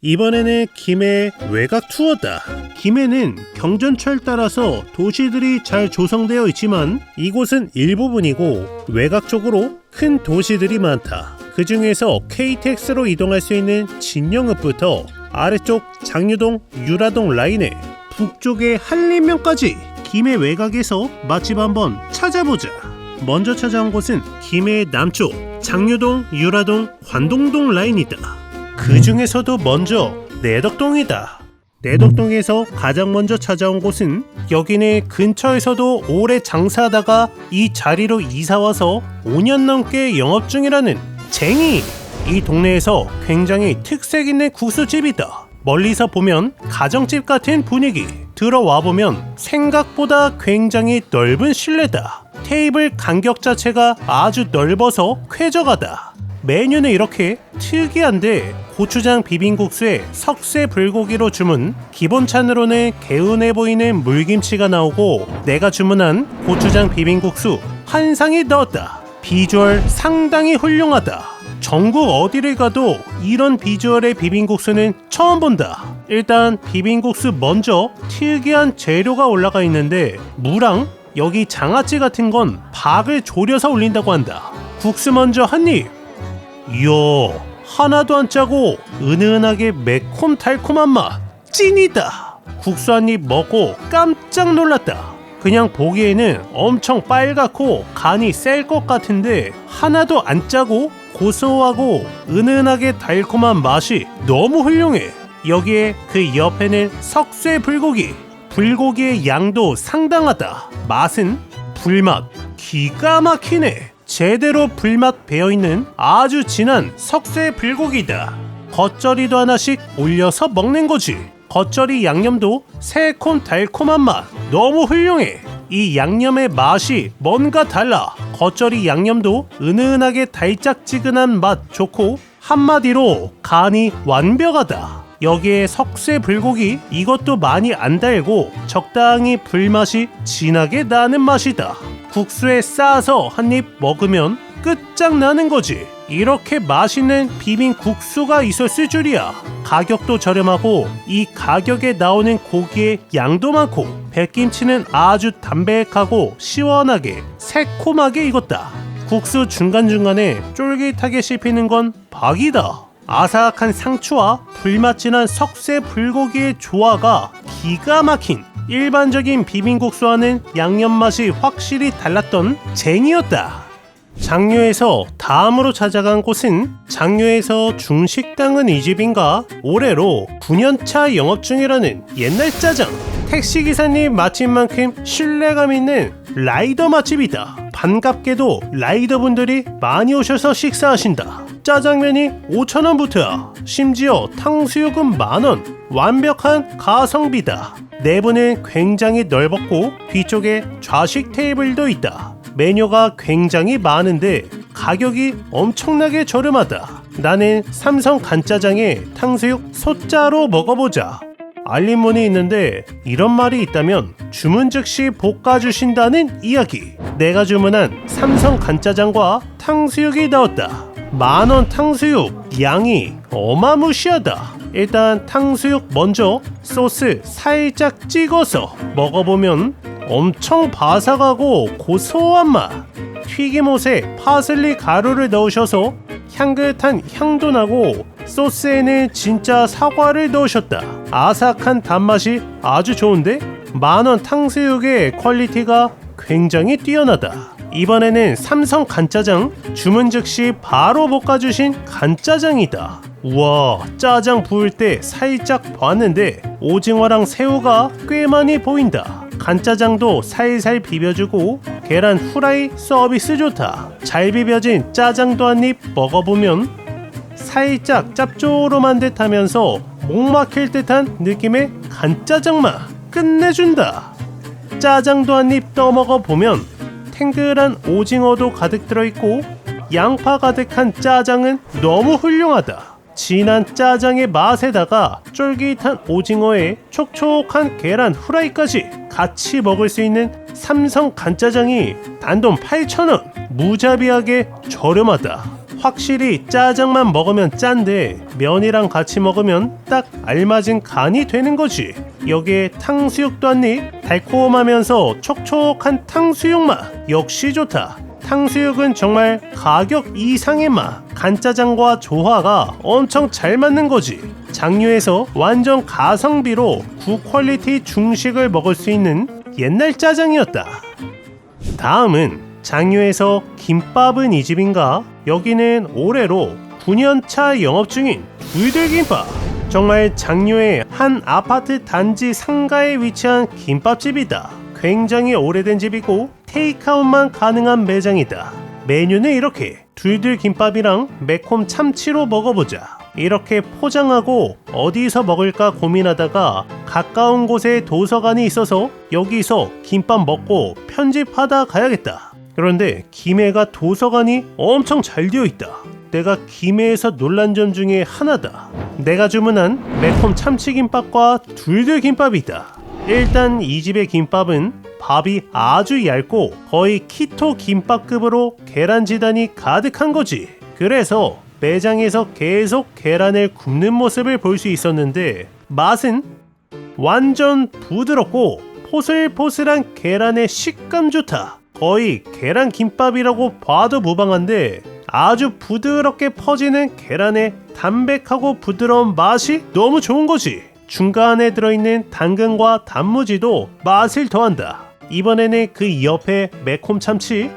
이번에는 김해 외곽 투어다. 김해는 경전철 따라서 도시들이 잘 조성되어 있지만 이곳은 일부분이고 외곽 쪽으로 큰 도시들이 많다. 그 중에서 KTX로 이동할 수 있는 진영읍부터 아래쪽 장유동, 유라동 라인에 북쪽의 한림면까지 김해 외곽에서 맛집 한번 찾아보자. 먼저 찾아온 곳은 김해 남쪽 장유동, 유라동, 관동동 라인이다. 그 중에서도 먼저 내덕동이다. 내덕동에서 가장 먼저 찾아온 곳은 여기는 근처에서도 오래 장사하다가 이 자리로 이사와서 5년 넘게 영업 중이라는 쟁이! 이 동네에서 굉장히 특색 있는 국수집이다. 멀리서 보면 가정집 같은 분위기, 들어와 보면 생각보다 굉장히 넓은 실내다. 테이블 간격 자체가 아주 넓어서 쾌적하다. 메뉴는 이렇게 특이한데 고추장 비빔국수에 석쇠 불고기로 주문, 기본 찬으로는 개운해 보이는 물김치가 나오고 내가 주문한 고추장 비빔국수 한 상이 넣었다. 비주얼 상당히 훌륭하다. 전국 어디를 가도 이런 비주얼의 비빔국수는 처음 본다. 일단 비빔국수 먼저 특이한 재료가 올라가 있는데 무랑 여기 장아찌 같은 건 박을 졸여서 올린다고 한다. 국수 먼저 한입. 이야, 하나도 안 짜고 은은하게 매콤 달콤한 맛 찐이다. 국수 한 입 먹고 깜짝 놀랐다. 그냥 보기에는 엄청 빨갛고 간이 셀 것 같은데 하나도 안 짜고 고소하고 은은하게 달콤한 맛이 너무 훌륭해. 여기에 그 옆에는 석쇠 불고기. 불고기의 양도 상당하다. 맛은 불맛 기가 막히네. 제대로 불맛 배어있는 아주 진한 석쇠 불고기다. 겉절이도 하나씩 올려서 먹는 거지. 겉절이 양념도 새콤 달콤한 맛 너무 훌륭해. 이 양념의 맛이 뭔가 달라. 겉절이 양념도 은은하게 달짝지근한 맛 좋고 한마디로 간이 완벽하다. 여기에 석쇠 불고기 이것도 많이 안 달고 적당히 불맛이 진하게 나는 맛이다. 국수에 싸서 한 입 먹으면 끝장나는 거지. 이렇게 맛있는 비빔국수가 있었을 줄이야. 가격도 저렴하고 이 가격에 나오는 고기의 양도 많고 백김치는 아주 담백하고 시원하게 새콤하게 익었다. 국수 중간중간에 쫄깃하게 씹히는 건 박이다. 아삭한 상추와 불맛 진한 석쇠 불고기의 조화가 기가 막힌 일반적인 비빔국수와는 양념 맛이 확실히 달랐던 쟁이었다. 장유에서 다음으로 찾아간 곳은 장유에서 중식당은 이 집인가 올해로 9년차 영업 중이라는 옛날 짜장. 택시기사님 맛집만큼 신뢰감 있는 라이더 맛집이다. 반갑게도 라이더분들이 많이 오셔서 식사하신다. 짜장면이 5,000원부터야. 심지어 탕수육은 만원. 완벽한 가성비다. 내부는 굉장히 넓었고 뒤쪽에 좌식 테이블도 있다. 메뉴가 굉장히 많은데 가격이 엄청나게 저렴하다. 나는 삼성 간짜장에 탕수육 소짜로 먹어보자. 알림문이 있는데 이런 말이 있다면 주문 즉시 볶아주신다는 이야기. 내가 주문한 삼성 간짜장과 탕수육이 나왔다. 만원 탕수육 양이 어마무시하다. 일단 탕수육 먼저 소스 살짝 찍어서 먹어보면 엄청 바삭하고 고소한 맛. 튀김옷에 파슬리 가루를 넣으셔서 향긋한 향도 나고 소스에는 진짜 사과를 넣으셨다. 아삭한 단맛이 아주 좋은데 만원 탕수육의 퀄리티가 굉장히 뛰어나다. 이번에는 삼성 간짜장 주문 즉시 바로 볶아주신 간짜장이다. 우와, 짜장 부을 때 살짝 봤는데 오징어랑 새우가 꽤 많이 보인다. 간짜장도 살살 비벼주고 계란 후라이 서비스 좋다. 잘 비벼진 짜장도 한 입 먹어보면 살짝 짭조름한 듯 하면서 목 막힐 듯한 느낌의 간짜장 맛 끝내준다. 짜장도 한 입 떠먹어보면 탱글한 오징어도 가득 들어있고 양파 가득한 짜장은 너무 훌륭하다. 진한 짜장의 맛에다가 쫄깃한 오징어에 촉촉한 계란 후라이까지 같이 먹을 수 있는 삼성 간짜장이 단돈 8,000원. 무자비하게 저렴하다. 확실히 짜장만 먹으면 짠데 면이랑 같이 먹으면 딱 알맞은 간이 되는 거지. 여기에 탕수육도 한입. 달콤하면서 촉촉한 탕수육 맛 역시 좋다. 탕수육은 정말 가격 이상의 맛. 간짜장과 조화가 엄청 잘 맞는 거지. 장류에서 완전 가성비로 고퀄리티 중식을 먹을 수 있는 옛날 짜장이었다. 다음은 장유에서 김밥은 이 집인가? 여기는 올해로 9년차 영업 중인 둘들김밥. 정말 장유의 한 아파트 단지 상가에 위치한 김밥집이다. 굉장히 오래된 집이고 테이크아웃만 가능한 매장이다. 메뉴는 이렇게 둘들김밥이랑 매콤 참치로 먹어보자. 이렇게 포장하고 어디서 먹을까 고민하다가 가까운 곳에 도서관이 있어서 여기서 김밥 먹고 편집하다 가야겠다. 그런데 김해가 도서관이 엄청 잘 되어 있다. 내가 김해에서 놀란 점 중에 하나다. 내가 주문한 매콤 참치김밥과 둘들김밥이다. 일단 이 집의 김밥은 밥이 아주 얇고 거의 키토 김밥급으로 계란 지단이 가득한 거지. 그래서 매장에서 계속 계란을 굽는 모습을 볼 수 있었는데 맛은 완전 부드럽고 포슬포슬한 계란의 식감 좋다. 거의 계란 김밥이라고 봐도 무방한데 아주 부드럽게 퍼지는 계란의 담백하고 부드러운 맛이 너무 좋은 거지. 중간에 들어있는 당근과 단무지도 맛을 더한다. 이번에는 그 옆에 매콤 참치.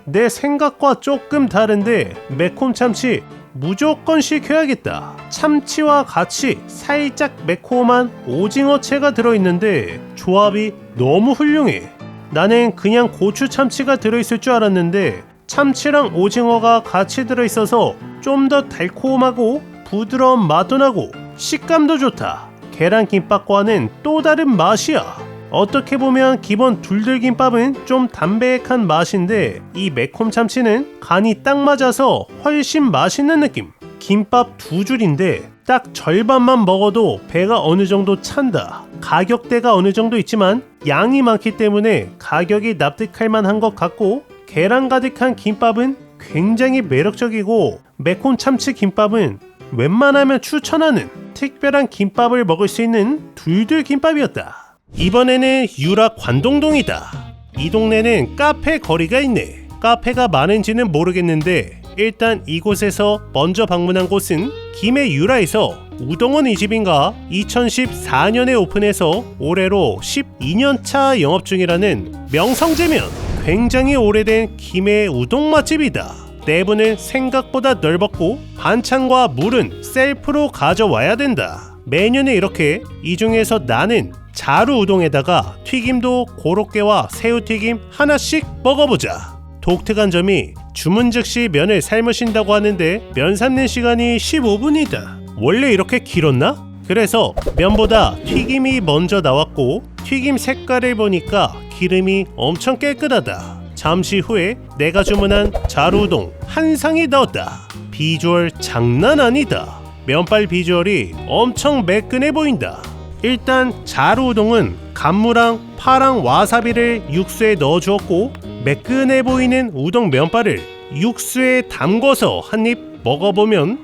내 생각과 조금 다른데 매콤 참치 무조건 시켜야겠다. 참치와 같이 살짝 매콤한 오징어채가 들어있는데 조합이 너무 훌륭해. 나는 그냥 고추 참치가 들어있을 줄 알았는데 참치랑 오징어가 같이 들어있어서 좀 더 달콤하고 부드러운 맛도 나고 식감도 좋다. 계란김밥과는 또 다른 맛이야. 어떻게 보면 기본 둘들김밥은 좀 담백한 맛인데 이 매콤 참치는 간이 딱 맞아서 훨씬 맛있는 느낌. 김밥 두 줄인데 딱 절반만 먹어도 배가 어느 정도 찬다. 가격대가 어느 정도 있지만 양이 많기 때문에 가격이 납득할 만한 것 같고, 계란 가득한 김밥은 굉장히 매력적이고 매콤 참치 김밥은 웬만하면 추천하는 특별한 김밥을 먹을 수 있는 둘들김밥이었다. 이번에는 유라 관동동이다. 이 동네는 카페 거리가 있네. 카페가 많은지는 모르겠는데 일단 이곳에서 먼저 방문한 곳은 김해 유라에서 우동은 이 집인가 2014년에 오픈해서 올해로 12년차 영업 중이라는 명성재면. 굉장히 오래된 김해 우동 맛집이다. 내부는 생각보다 넓었고 반찬과 물은 셀프로 가져와야 된다. 메뉴는 이렇게. 이 중에서 나는 자루 우동에다가 튀김도 고로케와 새우튀김 하나씩 먹어보자. 독특한 점이 주문 즉시 면을 삶으신다고 하는데 면 삶는 시간이 15분이다. 원래 이렇게 길었나? 그래서 면보다 튀김이 먼저 나왔고 튀김 색깔을 보니까 기름이 엄청 깨끗하다. 잠시 후에 내가 주문한 자루우동 한 상이 나왔다. 비주얼 장난 아니다. 면발 비주얼이 엄청 매끈해 보인다. 일단 자루우동은 간무랑 파랑 와사비를 육수에 넣어 주었고 매끈해 보이는 우동 면발을 육수에 담궈서 한입 먹어보면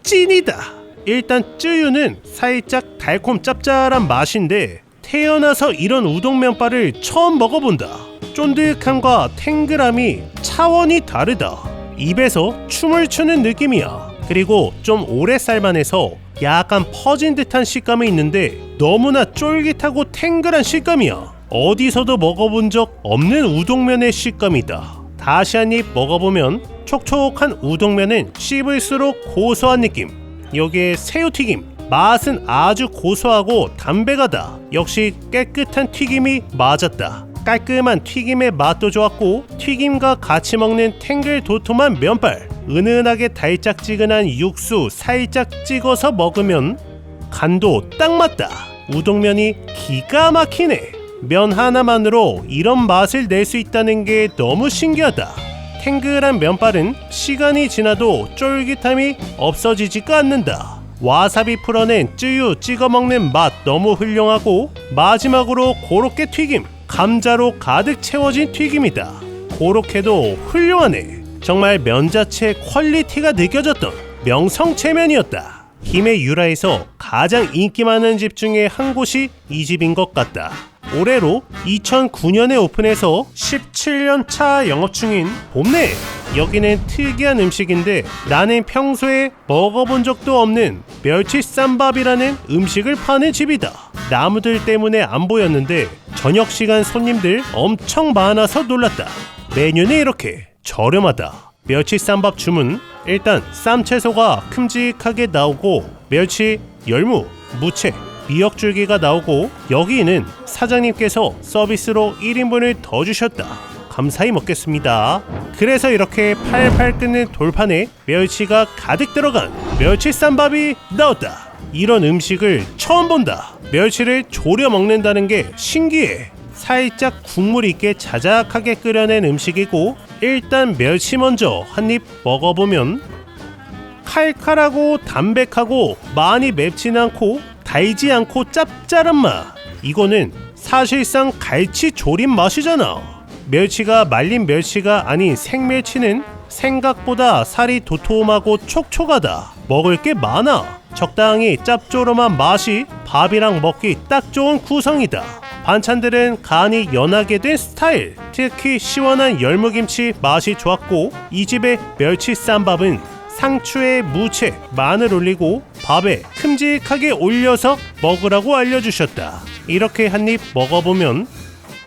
찐이다. 일단 쯔유는 살짝 달콤 짭짤한 맛인데 태어나서 이런 우동 면발을 처음 먹어본다. 쫀득함과 탱글함이 차원이 다르다. 입에서 춤을 추는 느낌이야. 그리고 좀 오래 삶아내서 약간 퍼진 듯한 식감이 있는데 너무나 쫄깃하고 탱글한 식감이야. 어디서도 먹어본 적 없는 우동면의 식감이다. 다시 한 입 먹어보면 촉촉한 우동면은 씹을수록 고소한 느낌. 여기에 새우튀김 맛은 아주 고소하고 담백하다. 역시 깨끗한 튀김이 맞았다. 깔끔한 튀김의 맛도 좋았고 튀김과 같이 먹는 탱글도톰한 면발, 은은하게 달짝지근한 육수 살짝 찍어서 먹으면 간도 딱 맞다. 우동면이 기가 막히네. 면 하나만으로 이런 맛을 낼 수 있다는 게 너무 신기하다. 탱글한 면발은 시간이 지나도 쫄깃함이 없어지지가 않는다. 와사비 풀어낸 쯔유 찍어 먹는 맛 너무 훌륭하고 마지막으로 고로케 튀김, 감자로 가득 채워진 튀김이다. 고로케도 훌륭하네. 정말 면 자체 퀄리티가 느껴졌던 명성체면이었다. 김해 유라에서 가장 인기 많은 집 중에 한 곳이 이 집인 것 같다. 올해로 2009년에 오픈해서 17년 차 영업 중인 봄내. 여기는 특이한 음식인데 나는 평소에 먹어본 적도 없는 멸치 쌈밥이라는 음식을 파는 집이다. 나무들 때문에 안 보였는데 저녁 시간 손님들 엄청 많아서 놀랐다. 메뉴는 이렇게 저렴하다. 멸치 쌈밥 주문. 일단 쌈채소가 큼직하게 나오고 멸치, 열무, 무채, 미역줄기가 나오고 여기는 사장님께서 서비스로 1인분을 더 주셨다. 감사히 먹겠습니다. 그래서 이렇게 팔팔 끓는 돌판에 멸치가 가득 들어간 멸치 쌈밥이 나왔다. 이런 음식을 처음 본다. 멸치를 졸여 먹는다는 게 신기해. 살짝 국물 있게 자작하게 끓여낸 음식이고 일단 멸치 먼저 한 입 먹어보면 칼칼하고 담백하고 많이 맵진 않고 달지 않고 짭짤한 맛. 이거는 사실상 갈치 조림 맛이잖아. 멸치가 말린 멸치가 아닌 생멸치는 생각보다 살이 도톰하고 촉촉하다. 먹을 게 많아. 적당히 짭조름한 맛이 밥이랑 먹기 딱 좋은 구성이다. 반찬들은 간이 연하게 된 스타일. 특히 시원한 열무김치 맛이 좋았고 이 집의 멸치 쌈밥은 상추에 무채, 마늘 올리고 밥에 큼직하게 올려서 먹으라고 알려주셨다. 이렇게 한 입 먹어보면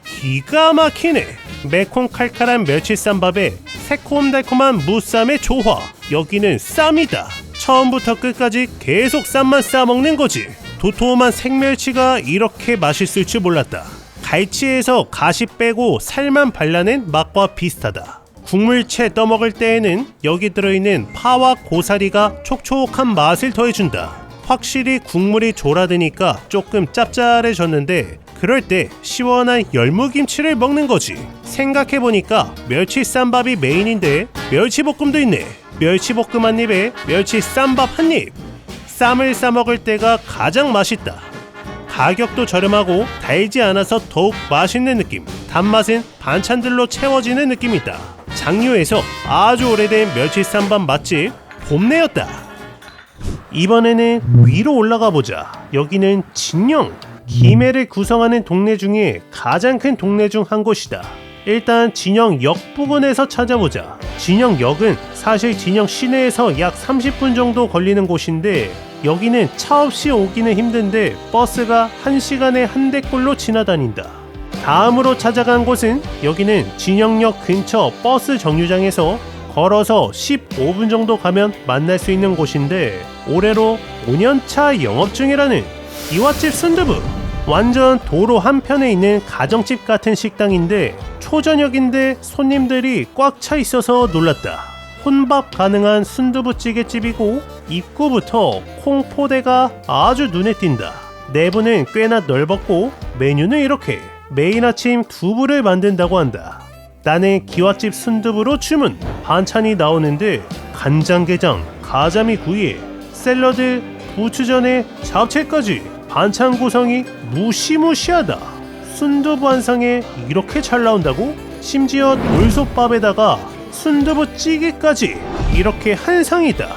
기가 막히네. 매콤 칼칼한 멸치 쌈밥에 새콤달콤한 무쌈의 조화. 여기는 쌈이다. 처음부터 끝까지 계속 쌈만 싸먹는 거지. 도톰한 생멸치가 이렇게 맛있을 줄 몰랐다. 갈치에서 가시 빼고 살만 발라낸 맛과 비슷하다. 국물채 떠먹을 때에는 여기 들어있는 파와 고사리가 촉촉한 맛을 더해준다. 확실히 국물이 졸아드니까 조금 짭짤해졌는데 그럴 때 시원한 열무김치를 먹는 거지. 생각해보니까 멸치 쌈밥이 메인인데 멸치볶음도 있네. 멸치볶음 한 입에 멸치 쌈밥 한 입. 쌈을 싸먹을 때가 가장 맛있다. 가격도 저렴하고 달지 않아서 더욱 맛있는 느낌. 단맛은 반찬들로 채워지는 느낌이다. 장류에서 아주 오래된 멸치 쌈밥 맛집 봄내였다. 이번에는 위로 올라가 보자. 여기는 진영. 김해를 구성하는 동네 중에 가장 큰 동네 중 한 곳이다. 일단 진영역 부근에서 찾아보자. 진영역은 사실 진영 시내에서 약 30분 정도 걸리는 곳인데 여기는 차 없이 오기는 힘든데 버스가 1시간에 한 대꼴로 지나다닌다. 다음으로 찾아간 곳은 여기는 진영역 근처 버스 정류장에서 걸어서 15분 정도 가면 만날 수 있는 곳인데 올해로 5년차 영업 중이라는 기와집 순두부. 완전 도로 한편에 있는 가정집 같은 식당인데 초저녁인데 손님들이 꽉 차 있어서 놀랐다. 혼밥 가능한 순두부찌개집이고 입구부터 콩포대가 아주 눈에 띈다. 내부는 꽤나 넓었고 메뉴는 이렇게. 매일 아침 두부를 만든다고 한다. 나는 기와집 순두부로 주문. 반찬이 나오는데 간장게장, 가자미 구이, 샐러드, 부추전에 잡채까지 반찬 구성이 무시무시하다. 순두부 한 상에 이렇게 잘 나온다고? 심지어 돌솥밥에다가 순두부찌개까지 이렇게 한 상이다.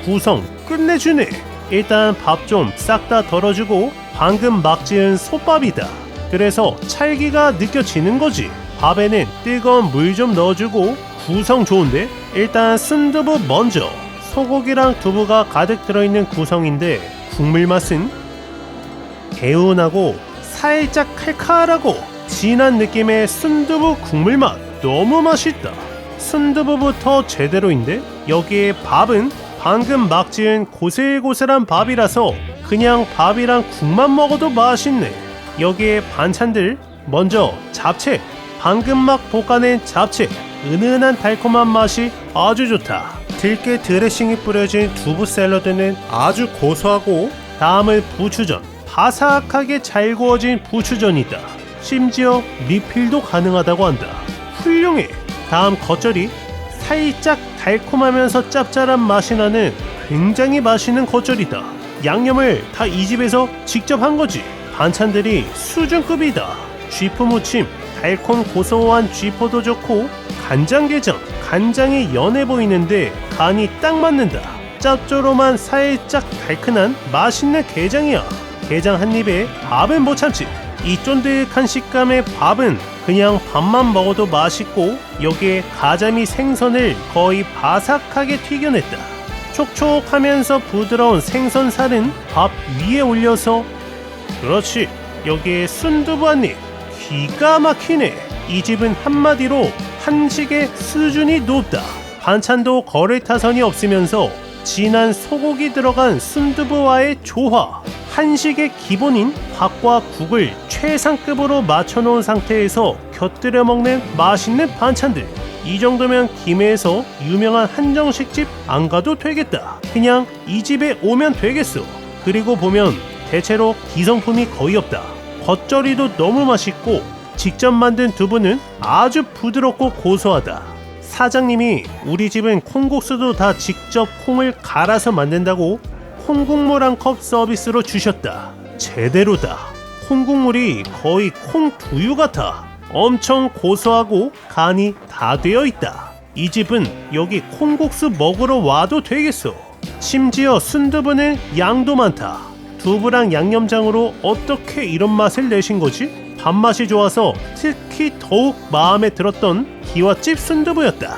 구성 끝내주네. 일단 밥 좀 싹 다 덜어주고 방금 막 지은 솥밥이다. 그래서 찰기가 느껴지는 거지. 밥에는 뜨거운 물 좀 넣어주고 구성 좋은데? 일단 순두부 먼저. 소고기랑 두부가 가득 들어있는 구성인데 국물 맛은 개운하고 살짝 칼칼하고 진한 느낌의 순두부 국물 맛. 너무 맛있다. 순두부부터 제대로인데 여기에 밥은 방금 막 지은 고슬고슬한 밥이라서 그냥 밥이랑 국만 먹어도 맛있네. 여기에 반찬들 먼저 잡채. 방금 막 볶아낸 잡채. 은은한 달콤한 맛이 아주 좋다. 들깨 드레싱이 뿌려진 두부 샐러드는 아주 고소하고 다음은 부추전. 바삭하게 잘 구워진 부추전이다. 심지어 리필도 가능하다고 한다. 훌륭해. 다음 겉절이. 살짝 달콤하면서 짭짤한 맛이 나는 굉장히 맛있는 겉절이다. 양념을 다 이 집에서 직접 한 거지. 반찬들이 수준급이다. 쥐포 무침, 달콤 고소한 쥐포도 좋고 간장게장, 간장이 연해 보이는데 간이 딱 맞는다. 짭조름한 살짝 달큰한 맛있는 게장이야. 게장 한 입에 밥은 못 참지. 이 쫀득한 식감의 밥은 그냥 밥만 먹어도 맛있고 여기에 가자미 생선을 거의 바삭하게 튀겨냈다. 촉촉하면서 부드러운 생선살은 밥 위에 올려서 그렇지. 여기에 순두부 한 입. 기가 막히네. 이 집은 한마디로 한식의 수준이 높다. 반찬도 거래타선이 없으면서 진한 소고기 들어간 순두부와의 조화, 한식의 기본인 밥과 국을 최상급으로 맞춰놓은 상태에서 곁들여 먹는 맛있는 반찬들. 이 정도면 김해에서 유명한 한정식집 안 가도 되겠다. 그냥 이 집에 오면 되겠어. 그리고 보면 대체로 기성품이 거의 없다. 겉절이도 너무 맛있고 직접 만든 두부는 아주 부드럽고 고소하다. 사장님이 우리 집은 콩국수도 다 직접 콩을 갈아서 만든다고 콩국물 한 컵 서비스로 주셨다. 제대로다. 콩국물이 거의 콩두유 같아. 엄청 고소하고 간이 다 되어 있다. 이 집은 여기 콩국수 먹으러 와도 되겠어. 심지어 순두부는 양도 많다. 두부랑 양념장으로 어떻게 이런 맛을 내신 거지? 밥맛이 좋아서 특히 더욱 마음에 들었던 기와집 순두부였다.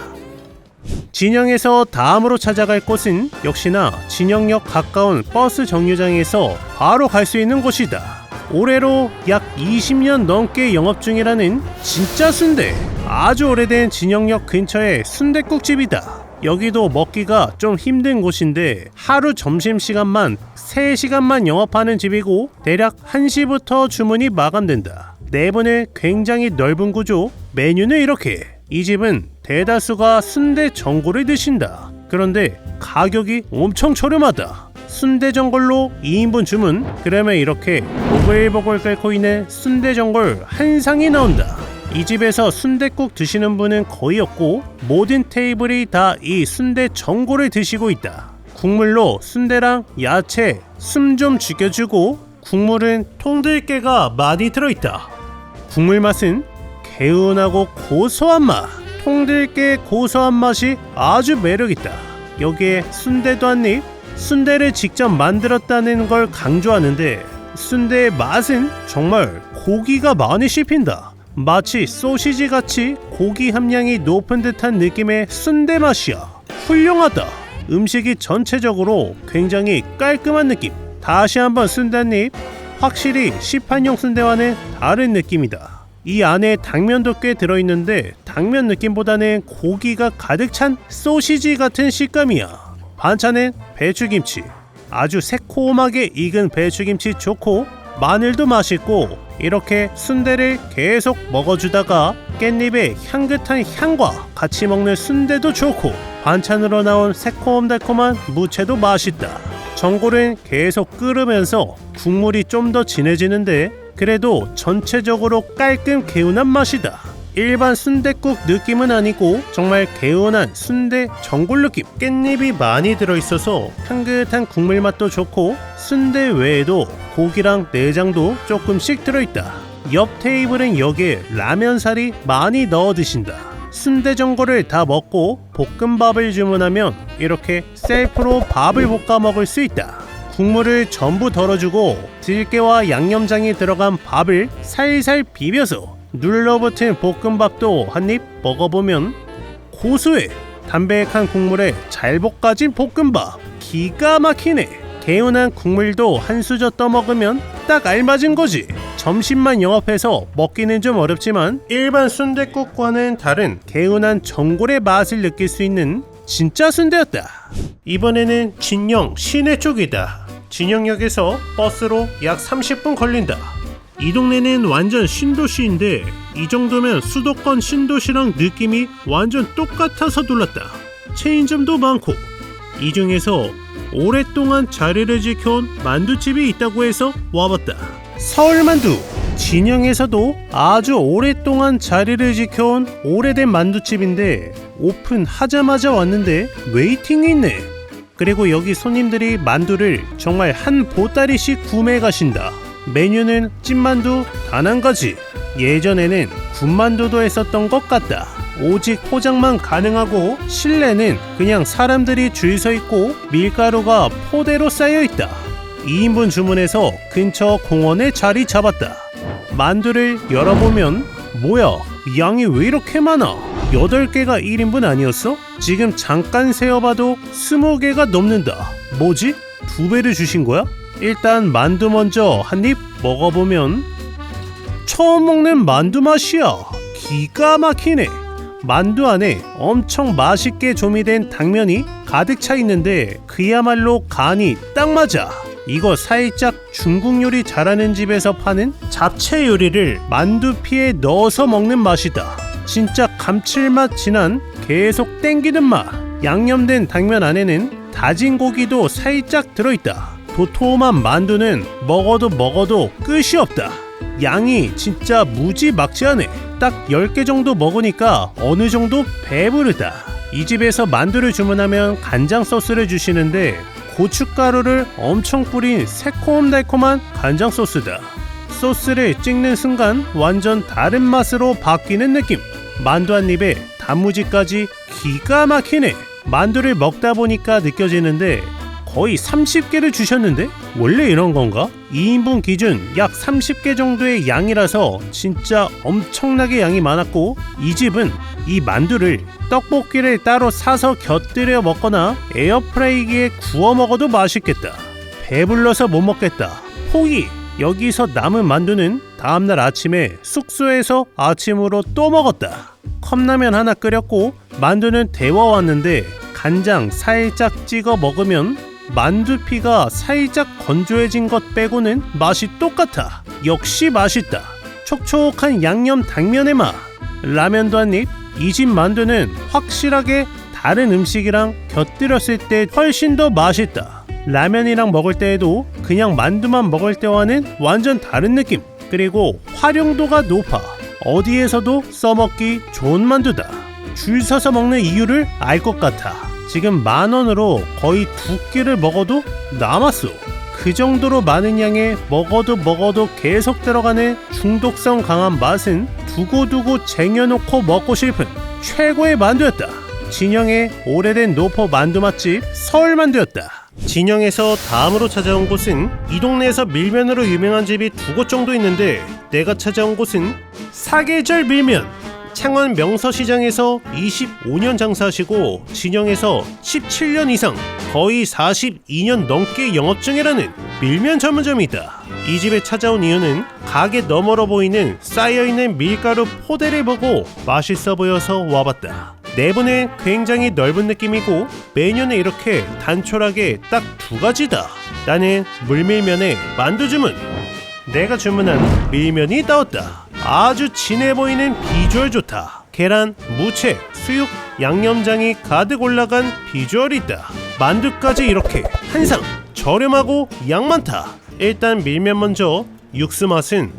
진영에서 다음으로 찾아갈 곳은 역시나 진영역 가까운 버스 정류장에서 바로 갈 수 있는 곳이다. 올해로 약 20년 넘게 영업 중이라는 진짜 순대. 아주 오래된 진영역 근처의 순댓국집이다. 여기도 먹기가 좀 힘든 곳인데 하루 점심시간만 3시간만 영업하는 집이고 대략 1시부터 주문이 마감된다. 내부는 굉장히 넓은 구조. 메뉴는 이렇게. 이 집은 대다수가 순대 전골을 드신다. 그런데 가격이 엄청 저렴하다. 순대 전골로 2인분 주문. 그러면 이렇게 보글보글 끓고 있는 순대 전골 한 상이 나온다. 이 집에서 순댓국 드시는 분은 거의 없고 모든 테이블이 다 이 순대 전골을 드시고 있다. 국물로 순대랑 야채, 숨 좀 죽여주고 국물은 통들깨가 많이 들어있다. 국물 맛은 개운하고 고소한 맛. 통들깨 고소한 맛이 아주 매력있다. 여기에 순대도 한 입. 순대를 직접 만들었다는 걸 강조하는데 순대의 맛은 정말 고기가 많이 씹힌다. 마치 소시지같이 고기 함량이 높은 듯한 느낌의 순대 맛이야. 훌륭하다. 음식이 전체적으로 굉장히 깔끔한 느낌. 다시 한번 순대 한 입. 확실히 시판용 순대와는 다른 느낌이다. 이 안에 당면도 꽤 들어있는데 당면 느낌보다는 고기가 가득 찬 소시지 같은 식감이야. 반찬은 배추김치. 아주 새콤하게 익은 배추김치 좋고 마늘도 맛있고 이렇게 순대를 계속 먹어주다가 깻잎의 향긋한 향과 같이 먹는 순대도 좋고 반찬으로 나온 새콤달콤한 무채도 맛있다. 전골은 계속 끓으면서 국물이 좀 더 진해지는데 그래도 전체적으로 깔끔 개운한 맛이다. 일반 순댓국 느낌은 아니고 정말 개운한 순대 전골 느낌. 깻잎이 많이 들어있어서 향긋한 국물 맛도 좋고 순대 외에도 고기랑 내장도 조금씩 들어있다. 옆 테이블은 여기에 라면사리 많이 넣어 드신다. 순대 전골을 다 먹고 볶음밥을 주문하면 이렇게 셀프로 밥을 볶아 먹을 수 있다. 국물을 전부 덜어주고 들깨와 양념장이 들어간 밥을 살살 비벼서 눌러붙은 볶음밥도 한입 먹어보면 고소해. 담백한 국물에 잘 볶아진 볶음밥 기가 막히네. 개운한 국물도 한 수저 떠먹으면 딱 알맞은 거지. 점심만 영업해서 먹기는 좀 어렵지만 일반 순댓국과는 다른 개운한 전골의 맛을 느낄 수 있는 진짜 순대였다. 이번에는 진영 시내 쪽이다. 진영역에서 버스로 약 30분 걸린다. 이 동네는 완전 신도시인데 이 정도면 수도권 신도시랑 느낌이 완전 똑같아서 놀랐다. 체인점도 많고 이 중에서 오랫동안 자리를 지켜온 만두집이 있다고 해서 와봤다. 서울만두. 진영에서도 아주 오랫동안 자리를 지켜온 오래된 만두집인데 오픈하자마자 왔는데 웨이팅이 있네. 그리고 여기 손님들이 만두를 정말 한 보따리씩 구매해 가신다. 메뉴는 찐만두 단 한 가지. 예전에는 군만두도 했었던 것 같다. 오직 포장만 가능하고 실내는 그냥 사람들이 줄 서 있고 밀가루가 포대로 쌓여 있다. 2인분 주문해서 근처 공원에 자리 잡았다. 만두를 열어보면 뭐야, 양이 왜 이렇게 많아? 8개가 1인분 아니었어? 지금 잠깐 세어봐도 20개가 넘는다. 뭐지? 2배를 주신 거야? 일단 만두 먼저 한 입 먹어보면 처음 먹는 만두 맛이야. 기가 막히네. 만두 안에 엄청 맛있게 조미된 당면이 가득 차 있는데 그야말로 간이 딱 맞아. 이거 살짝 중국 요리 잘하는 집에서 파는 잡채 요리를 만두피에 넣어서 먹는 맛이다. 진짜 감칠맛 진한 계속 땡기는 맛. 양념된 당면 안에는 다진 고기도 살짝 들어있다. 도톰한 만두는 먹어도 끝이 없다. 양이 진짜 무지막지하네. 딱 10개 정도 먹으니까 어느 정도 배부르다. 이 집에서 만두를 주문하면 간장 소스를 주시는데 고춧가루를 엄청 뿌린 새콤달콤한 간장 소스다. 소스를 찍는 순간 완전 다른 맛으로 바뀌는 느낌. 만두 한 입에 단무지까지 기가 막히네. 만두를 먹다 보니까 느껴지는데 거의 30개를 주셨는데? 원래 이런 건가? 2인분 기준 약 30개 정도의 양이라서 진짜 엄청나게 양이 많았고, 이 집은 이 만두를 떡볶이를 따로 사서 곁들여 먹거나 에어프라이기에 구워 먹어도 맛있겠다. 배불러서 못 먹겠다. 포기! 여기서 남은 만두는 다음날 아침에 숙소에서 아침으로 또 먹었다. 컵라면 하나 끓였고 만두는 데워왔는데 간장 살짝 찍어 먹으면 만두피가 살짝 건조해진 것 빼고는 맛이 똑같아. 역시 맛있다. 촉촉한 양념 당면의 맛. 라면도 한 입. 이 집 만두는 확실하게 다른 음식이랑 곁들였을 때 훨씬 더 맛있다. 라면이랑 먹을 때에도 그냥 만두만 먹을 때와는 완전 다른 느낌. 그리고 활용도가 높아. 어디에서도 써먹기 좋은 만두다. 줄 서서 먹는 이유를 알 것 같아. 지금 10,000원으로 거의 2끼를 먹어도 남았어. 그 정도로 많은 양에 먹어도 계속 들어가는 중독성 강한 맛은 두고두고 쟁여놓고 먹고 싶은 최고의 만두였다. 진영의 오래된 노포 만두 맛집 서울만두였다. 진영에서 다음으로 찾아온 곳은 이 동네에서 밀면으로 유명한 집이 2곳 정도 있는데 내가 찾아온 곳은 사계절 밀면. 창원 명서시장에서 25년 장사하시고 진영에서 17년 이상 거의 42년 넘게 영업 중이라는 밀면 전문점이 있다. 이 집에 찾아온 이유는 가게 너머로 보이는 쌓여있는 밀가루 포대를 보고 맛있어 보여서 와봤다. 내부는 굉장히 넓은 느낌이고 메뉴는 이렇게 단촐하게 딱 2가지다. 나는 물밀면에 만두 주문. 내가 주문한 밀면이 나왔다. 아주 진해 보이는 비주얼 좋다. 계란, 무채, 수육, 양념장이 가득 올라간 비주얼이 있다. 만두까지 이렇게 한상. 저렴하고 양 많다. 일단 밀면 먼저. 육수 맛은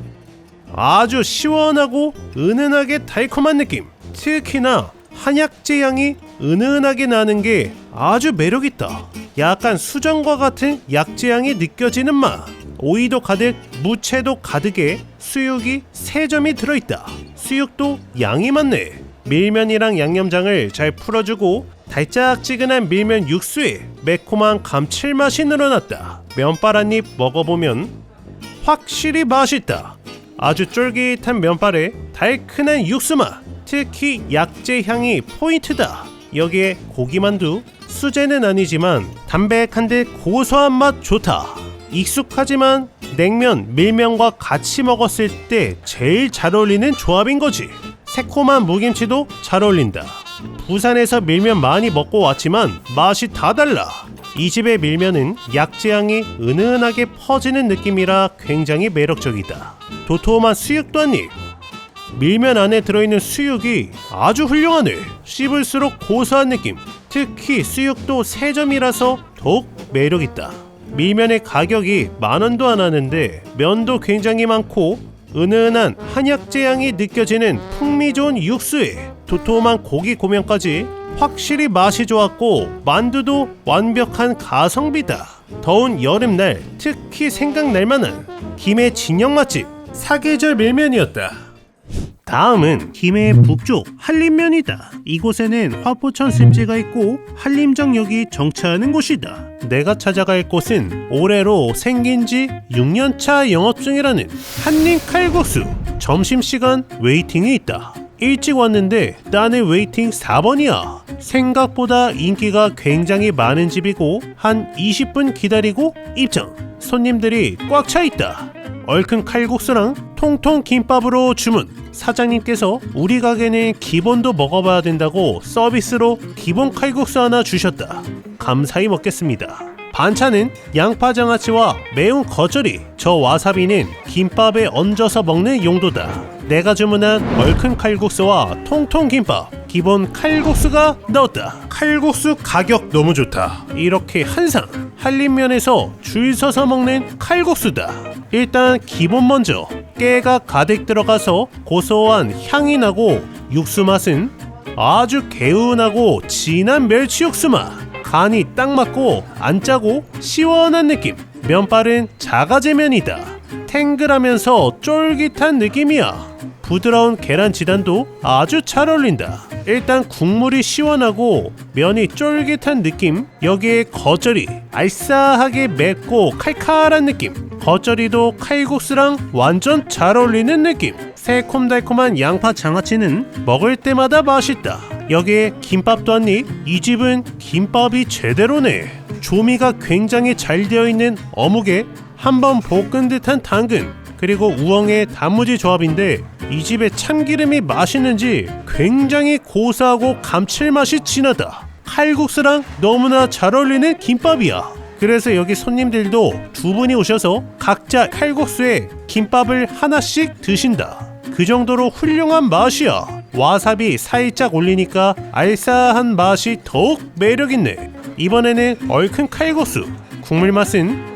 아주 시원하고 은은하게 달콤한 느낌. 특히나 한약재 향이 은은하게 나는 게 아주 매력있다. 약간 수정과 같은 약재 향이 느껴지는 맛. 오이도 가득, 무채도 가득에 수육이 3점이 들어있다. 수육도 양이 많네. 밀면이랑 양념장을 잘 풀어주고 달짝지근한 밀면 육수에 매콤한 감칠맛이 늘어났다. 면발 한 입 먹어보면 확실히 맛있다. 아주 쫄깃한 면발에 달큰한 육수맛. 특히 약재 향이 포인트다. 여기에 고기만두, 수제는 아니지만 담백한 듯 고소한 맛 좋다. 익숙하지만 냉면, 밀면과 같이 먹었을 때 제일 잘 어울리는 조합인 거지. 새콤한 무김치도 잘 어울린다. 부산에서 밀면 많이 먹고 왔지만 맛이 다 달라. 이 집의 밀면은 약재향이 은은하게 퍼지는 느낌이라 굉장히 매력적이다. 도톰한 수육도 한 입. 밀면 안에 들어있는 수육이 아주 훌륭하네. 씹을수록 고소한 느낌. 특히 수육도 3점이라서 더욱 매력있다. 밀면의 가격이 10,000원도 안 하는데 면도 굉장히 많고 은은한 한약재 향이 느껴지는 풍미 좋은 육수에 도톰한 고기 고명까지 확실히 맛이 좋았고 만두도 완벽한 가성비다. 더운 여름날 특히 생각날 만한 김해 진영 맛집 사계절 밀면이었다. 다음은 김해 북쪽 한림면이다. 이곳에는 화포천 습지가 있고 한림정역이 정차하는 곳이다. 내가 찾아갈 곳은 올해로 생긴 지 6년차 영업 중이라는 한림칼국수. 점심시간 웨이팅이 있다. 일찍 왔는데 나는 웨이팅 4번이야. 생각보다 인기가 굉장히 많은 집이고 한 20분 기다리고 입장. 손님들이 꽉 차 있다. 얼큰 칼국수랑 통통 김밥으로 주문. 사장님께서 우리 가게는 기본도 먹어봐야 된다고 서비스로 기본 칼국수 하나 주셨다. 감사히 먹겠습니다. 반찬은 양파장아찌와 매운 겉절이. 저 와사비는 김밥에 얹어서 먹는 용도다. 내가 주문한 얼큰 칼국수와 통통 김밥, 기본 칼국수가 나왔다. 칼국수 가격 너무 좋다. 이렇게 한상 한림면에서 줄 서서 먹는 칼국수다. 일단 기본 먼저. 깨가 가득 들어가서 고소한 향이 나고, 육수 맛은 아주 개운하고 진한 멸치 육수 맛. 간이 딱 맞고 안 짜고 시원한 느낌. 면발은 자가제면이다. 탱글하면서 쫄깃한 느낌이야. 부드러운 계란 지단도 아주 잘 어울린다. 일단 국물이 시원하고 면이 쫄깃한 느낌. 여기에 겉절이 알싸하게 맵고 칼칼한 느낌. 겉절이도 칼국수랑 완전 잘 어울리는 느낌. 새콤달콤한 양파 장아찌는 먹을 때마다 맛있다. 여기에 김밥도 한 입. 이 집은 김밥이 제대로네. 조미가 굉장히 잘 되어 있는 어묵에 한번 볶은 듯한 당근, 그리고 우엉의 단무지 조합인데 이 집의 참기름이 맛있는지 굉장히 고소하고 감칠맛이 진하다. 칼국수랑 너무나 잘 어울리는 김밥이야. 그래서 여기 손님들도 두 분이 오셔서 각자 칼국수에 김밥을 하나씩 드신다. 그 정도로 훌륭한 맛이야. 와사비 살짝 올리니까 알싸한 맛이 더욱 매력있네. 이번에는 얼큰 칼국수. 국물 맛은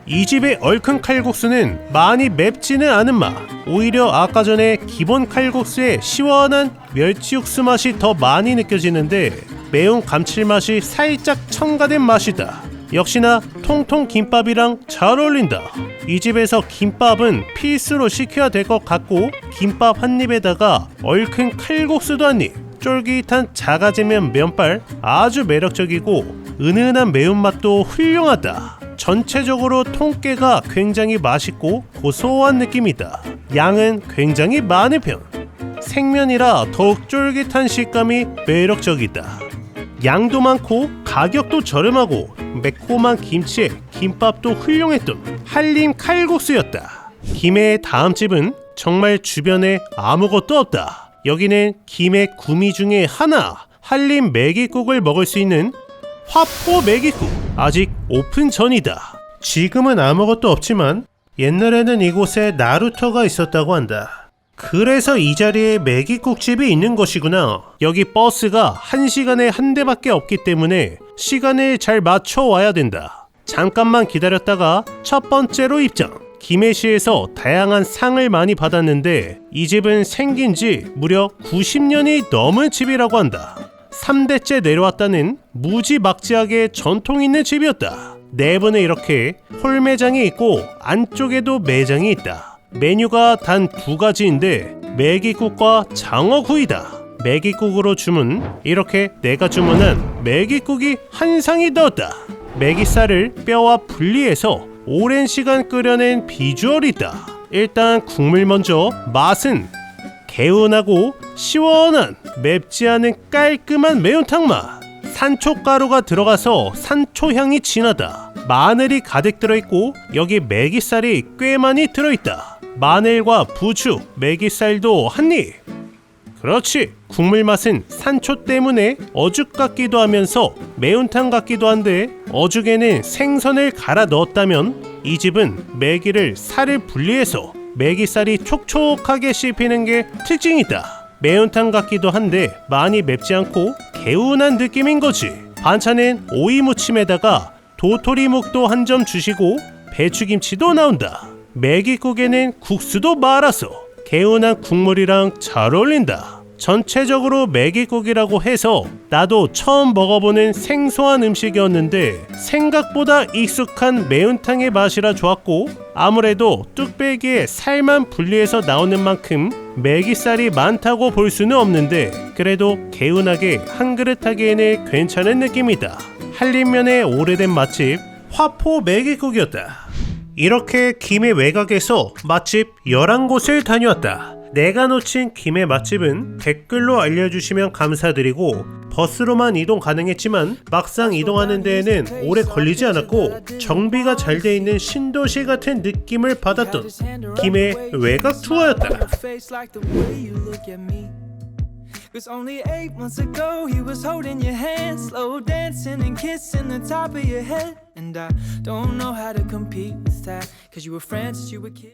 이 집의 얼큰 칼국수는 많이 맵지는 않은 맛. 오히려 아까 전에 기본 칼국수의 시원한 멸치 육수 맛이 더 많이 느껴지는데 매운 감칠맛이 살짝 첨가된 맛이다. 역시나 통통 김밥이랑 잘 어울린다. 이 집에서 김밥은 필수로 시켜야 될 것 같고, 김밥 한 입에다가 얼큰 칼국수도 한 입. 쫄깃한 자가제면 면발 아주 매력적이고 은은한 매운맛도 훌륭하다. 전체적으로 통깨가 굉장히 맛있고 고소한 느낌이다. 양은 굉장히 많은 편. 생면이라 더욱 쫄깃한 식감이 매력적이다. 양도 많고 가격도 저렴하고 매콤한 김치에 김밥도 훌륭했던 한림 칼국수였다. 김해의 다음 집은 정말 주변에 아무것도 없다. 여기는 김해 구미 중에 하나, 한림 메기국을 먹을 수 있는 화포 메기국. 아직 오픈 전이다. 지금은 아무것도 없지만 옛날에는 이곳에 나루터가 있었다고 한다. 그래서 이 자리에 메기국집이 있는 것이구나. 여기 버스가 1시간에 한 대밖에 없기 때문에 시간을 잘 맞춰 와야 된다. 잠깐만 기다렸다가 첫 번째로 입장. 김해시에서 다양한 상을 많이 받았는데 이 집은 생긴 지 무려 90년이 넘은 집이라고 한다. 3대째 내려왔다는 무지막지하게 전통 있는 집이었다. 내부는 이렇게 홀 매장이 있고 안쪽에도 매장이 있다. 메뉴가 단 2가지인데 메기국과 장어구이다. 메기국으로 주문. 이렇게 내가 주문한 메기국이 한 상이 넣었다. 메기살을 뼈와 분리해서 오랜 시간 끓여낸 비주얼이다. 일단 국물 먼저. 맛은 개운하고 시원한 맵지 않은 깔끔한 매운탕 맛. 산초가루가 들어가서 산초향이 진하다. 마늘이 가득 들어있고 여기 메기살이 꽤 많이 들어있다. 마늘과 부추, 메기살도 한 입. 그렇지. 국물 맛은 산초 때문에 어죽 같기도 하면서 매운탕 같기도 한데, 어죽에는 생선을 갈아 넣었다면 이 집은 메기를 살을 분리해서 메기살이 촉촉하게 씹히는 게 특징이다. 매운탕 같기도 한데 많이 맵지 않고 개운한 느낌인 거지. 반찬은 오이 무침에다가 도토리묵도 한 점 주시고 배추김치도 나온다. 메기국에는 국수도 말아서 개운한 국물이랑 잘 어울린다. 전체적으로 메기국이라고 해서 나도 처음 먹어보는 생소한 음식이었는데 생각보다 익숙한 매운탕의 맛이라 좋았고, 아무래도 뚝배기에 살만 분리해서 나오는 만큼 메기살이 많다고 볼 수는 없는데 그래도 개운하게 한 그릇 하기에는 괜찮은 느낌이다. 한림면의 오래된 맛집 화포 메기국이었다. 이렇게 김해 외곽에서 맛집 11곳을 다녀왔다. 내가 놓친 김해 맛집은 댓글로 알려주시면 감사드리고, 버스로만 이동 가능했지만 막상 이동하는 데에는 오래 걸리지 않았고 정비가 잘 돼 있는 신도시 같은 느낌을 받았던 김해 외곽 투어였다. Cause only 8 months ago he was holding your hand, slow dancing and kissing the top of your head. And I don't know how to compete with that, cause you were friends since you were kids.